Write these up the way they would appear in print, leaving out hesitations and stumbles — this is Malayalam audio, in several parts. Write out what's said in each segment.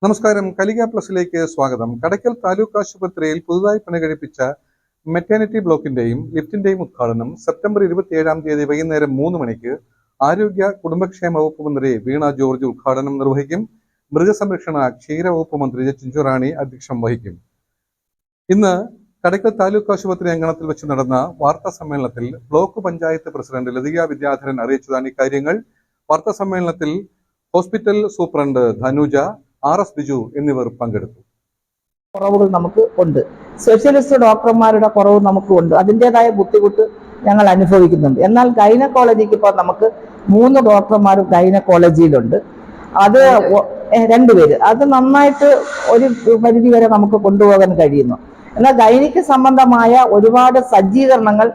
നമസ്കാരം. കലിക പ്ലസിലേക്ക് സ്വാഗതം. കടയ്ക്കൽ താലൂക്ക് ആശുപത്രിയിൽ പുതുതായി പണികഴിപ്പിച്ച മെറ്റേണിറ്റി ബ്ലോക്കിന്റെയും ലിഫ്റ്റിന്റെയും ഉദ്ഘാടനം സെപ്റ്റംബർ 27-ാം തീയതി വൈകുന്നേരം 3 മണിക്ക് ആരോഗ്യ കുടുംബക്ഷേമ വകുപ്പ് മന്ത്രി വീണ ജോർജ് ഉദ്ഘാടനം നിർവഹിക്കും. മൃഗസംരക്ഷണ ക്ഷീര വകുപ്പ് മന്ത്രി ചിഞ്ചു റാണി അധ്യക്ഷം വഹിക്കും. ഇന്ന് കടയ്ക്കൽ താലൂക്ക് ആശുപത്രി അങ്കണത്തിൽ വെച്ച് നടന്ന വാർത്താ സമ്മേളനത്തിൽ ബ്ലോക്ക് പഞ്ചായത്ത് പ്രസിഡന്റ് ലതിക വിദ്യാധരൻ അറിയിച്ചതാണ് ഇക്കാര്യങ്ങൾ. വാർത്താ സമ്മേളനത്തിൽ hospital superintendent Dhanuja, RS Biju എന്നിവർ പങ്കെടുത്തു. കുറവുകൾ നമുക്ക് ഉണ്ട്, സ്പെഷ്യലിസ്റ്റ് ഡോക്ടർമാരുടെ കുറവ് നമുക്ക് ഉണ്ട്, അതിൻ്റെതായ ബുദ്ധിമുട്ട് ഞങ്ങൾ അനുഭവിക്കുന്നുണ്ട്. എന്നാൽ ഗൈനക്കോളജിക്ക് ഇപ്പോൾ നമുക്ക് 3 ഡോക്ടർമാർ ഗൈനക്കോളജിയിലുണ്ട്. അത് 2 പേര്, അത് നന്നായിട്ട് ഒരു പരിധി വരെ നമുക്ക് കൊണ്ടുപോകാൻ കഴിയുന്നു. എന്നാൽ ഗൈനിക്ക് സംബന്ധമായ ഒരുപാട് സജ്ജീകരണങ്ങൾ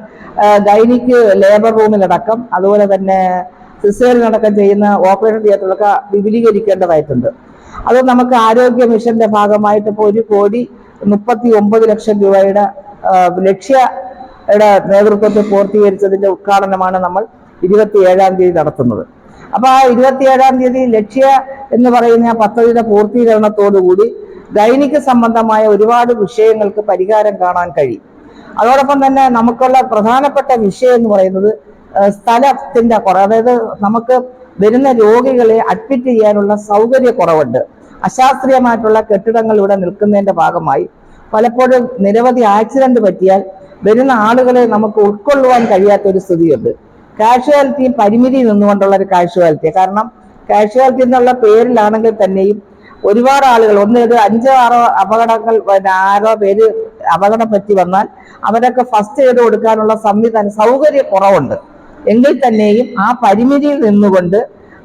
ഗൈനിക്ക് ലേബർ റൂമിലടക്കം അതുപോലെ തന്നെ സിസേറിയനടക്കം ചെയ്യുന്ന ഓപ്പറേഷൻ തിയേറ്ററിലൊക്കെ വിപുലീകരിക്കേണ്ടതായിട്ടുണ്ട്. അത് നമുക്ക് ആരോഗ്യ മിഷന്റെ ഭാഗമായിട്ട് ഇപ്പോൾ 1,39,00,000 രൂപയുടെ ലക്ഷ്യയുടെ നേതൃത്വത്തിൽ പൂർത്തീകരിച്ചതിന്റെ ഉദ്ഘാടനമാണ് നമ്മൾ 27-ാം തീയതി നടത്തുന്നത്. അപ്പൊ ആ 27-ാം തീയതി ലക്ഷ്യ എന്ന് പറയുന്ന പദ്ധതിയുടെ പൂർത്തീകരണത്തോടുകൂടി ഗൈനിക്ക് സംബന്ധമായ ഒരുപാട് വിഷയങ്ങൾക്ക് പരിഹാരം കാണാൻ കഴിയും. അതോടൊപ്പം തന്നെ നമുക്കുള്ള പ്രധാനപ്പെട്ട വിഷയം എന്ന് പറയുന്നത് സ്ഥലത്തിന്റെ കുറവ്, അതായത് നമുക്ക് വരുന്ന രോഗികളെ അഡ്മിറ്റ് ചെയ്യാനുള്ള സൗകര്യക്കുറവുണ്ട്. അശാസ്ത്രീയമായിട്ടുള്ള കെട്ടിടങ്ങൾ ഇവിടെ നിൽക്കുന്നതിന്റെ ഭാഗമായി പലപ്പോഴും നിരവധി ആക്സിഡന്റ് പറ്റിയാൽ വരുന്ന ആളുകളെ നമുക്ക് ഉൾക്കൊള്ളുവാൻ കഴിയാത്തൊരു സ്ഥിതിയുണ്ട്. കാഷ്വാലിറ്റി പരിമിതി നിന്നുകൊണ്ടുള്ള ഒരു കാഷ്വാലിറ്റി, കാരണം കാഷ്വാലിറ്റി എന്നുള്ള പേരിലാണെങ്കിൽ തന്നെയും ഒരുപാട് ആളുകൾ 5-6 അപകടങ്ങൾ 6 പേര് അപകടം പറ്റി വന്നാൽ അവരൊക്കെ ഫസ്റ്റ് എയ്ഡ് കൊടുക്കാനുള്ള സൗകര്യക്കുറവുണ്ട്. എങ്കിൽ തന്നെയും ആ പരിമിതിയിൽ നിന്നുകൊണ്ട്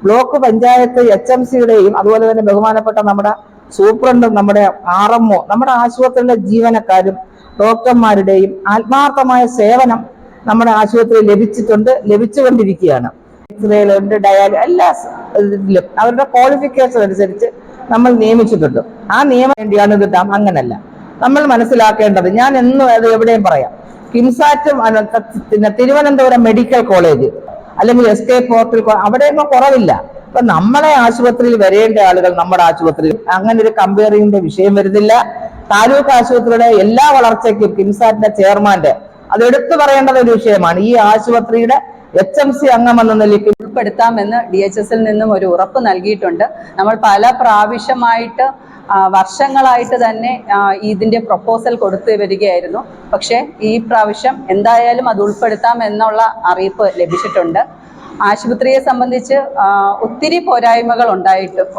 ബ്ലോക്ക് പഞ്ചായത്ത് HMCയുടെയും അതുപോലെ തന്നെ ബഹുമാനപ്പെട്ട നമ്മുടെ സൂപ്രണ്ടും നമ്മുടെ RMO നമ്മുടെ ആശുപത്രിയിലെ ജീവനക്കാരും ഡോക്ടർമാരുടെയും ആത്മാർത്ഥമായ സേവനം നമ്മുടെ ആശുപത്രിയിൽ ലഭിച്ചുകൊണ്ടിരിക്കുകയാണ്. എക്സ്റേയിലുണ്ട്, എല്ലാ ഇതിലും അവരുടെ ക്വാളിഫിക്കേഷൻ അനുസരിച്ച് നമ്മൾ നിയമിച്ചിട്ടുണ്ട്. ആ നിയമം വേണ്ടിയാണ് ഇത്. അങ്ങനല്ല, നമ്മൾ മനസ്സിലാക്കേണ്ടത്, ഞാൻ എന്നും അത് എവിടെയും പറയാം, കിംസാറ്റും തിരുവനന്തപുരം മെഡിക്കൽ കോളേജ് അല്ലെങ്കിൽ SK പോർട്ടൽ അവിടെയൊന്നും കുറവില്ല. അപ്പൊ നമ്മളെ ആശുപത്രിയിൽ വരേണ്ട ആളുകൾ നമ്മുടെ ആശുപത്രിയിൽ അങ്ങനെ ഒരു കമ്പയറിംഗിന്റെ വിഷയം വരുന്നില്ല. താലൂക്ക് ആശുപത്രിയുടെ എല്ലാ വളർച്ചയ്ക്കും കിംസാറ്റിന്റെ ചെയർമാന്റെ അത് എടുത്തു പറയേണ്ട ഒരു വിഷയമാണ്. ഈ ആശുപത്രിയുടെ HMC അംഗം എന്ന നിലയ്ക്ക് ഉൾപ്പെടുത്താമെന്ന് DHSൽ നിന്നും ഒരു ഉറപ്പ് നൽകിയിട്ടുണ്ട്. നമ്മൾ പല പ്രാവശ്യമായിട്ട് വർഷങ്ങളായിട്ട് തന്നെ ഇതിന്റെ പ്രപ്പോസൽ കൊടുത്തു വരികയായിരുന്നു. പക്ഷേ ഈ പ്രാവശ്യം എന്തായാലും അത് ഉൾപ്പെടുത്താം എന്നുള്ള അറിയിപ്പ് ലഭിച്ചിട്ടുണ്ട്. ആശുപത്രിയെ സംബന്ധിച്ച് ഒത്തിരി പോരായ്മകൾ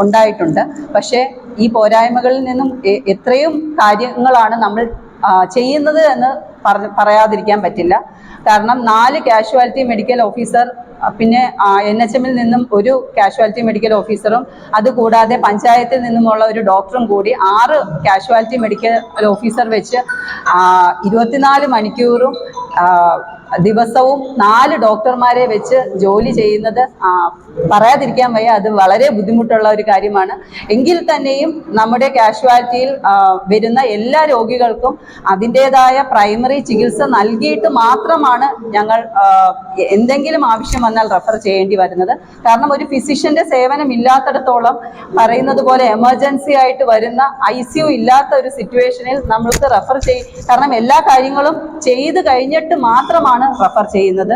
ഉണ്ടായിട്ടുണ്ട്. പക്ഷേ ഈ പോരായ്മകളിൽ നിന്നും എത്രയും കാര്യങ്ങളാണ് നമ്മൾ ചെയ്യുന്നത് എന്ന് പറയാതിരിക്കാൻ പറ്റില്ല. കാരണം 4 കാഷ്വാലിറ്റി മെഡിക്കൽ ഓഫീസർ, പിന്നെ NHMൽ നിന്നും ഒരു കാഷ്വാലിറ്റി മെഡിക്കൽ ഓഫീസറും അതുകൂടാതെ പഞ്ചായത്തിൽ നിന്നുമുള്ള ഒരു ഡോക്ടറും കൂടി 6 കാഷ്വാലിറ്റി മെഡിക്കൽ ഓഫീസർ വെച്ച് 24 മണിക്കൂറും ദിവസവും 4 ഡോക്ടർമാരെ വെച്ച് ജോലി ചെയ്യുന്നത് പറയാതിരിക്കാൻ വയ്യ. അത് വളരെ ബുദ്ധിമുട്ടുള്ള ഒരു കാര്യമാണ്. എങ്കിൽ തന്നെയും നമ്മുടെ കാഷ്വാലിറ്റിയിൽ വരുന്ന എല്ലാ രോഗികൾക്കും അതിൻ്റെതായ പ്രൈമറി ചികിത്സ നൽകിയിട്ട് മാത്രമാണ് ഞങ്ങൾ എന്തെങ്കിലും ആവശ്യം വന്നാൽ റെഫർ ചെയ്യേണ്ടി വരുന്നത്. കാരണം ഒരു ഫിസിഷ്യന്റെ സേവനം ഇല്ലാത്തിടത്തോളം പറയുന്നത് പോലെ എമർജൻസി ആയിട്ട് വരുന്ന ICU ഇല്ലാത്ത ഒരു സിറ്റുവേഷനിൽ നമ്മൾക്ക് റെഫർ കാരണം എല്ലാ കാര്യങ്ങളും ചെയ്ത് കഴിഞ്ഞിട്ട് മാത്രമാണ് റെഫർ ചെയ്യുന്നത്.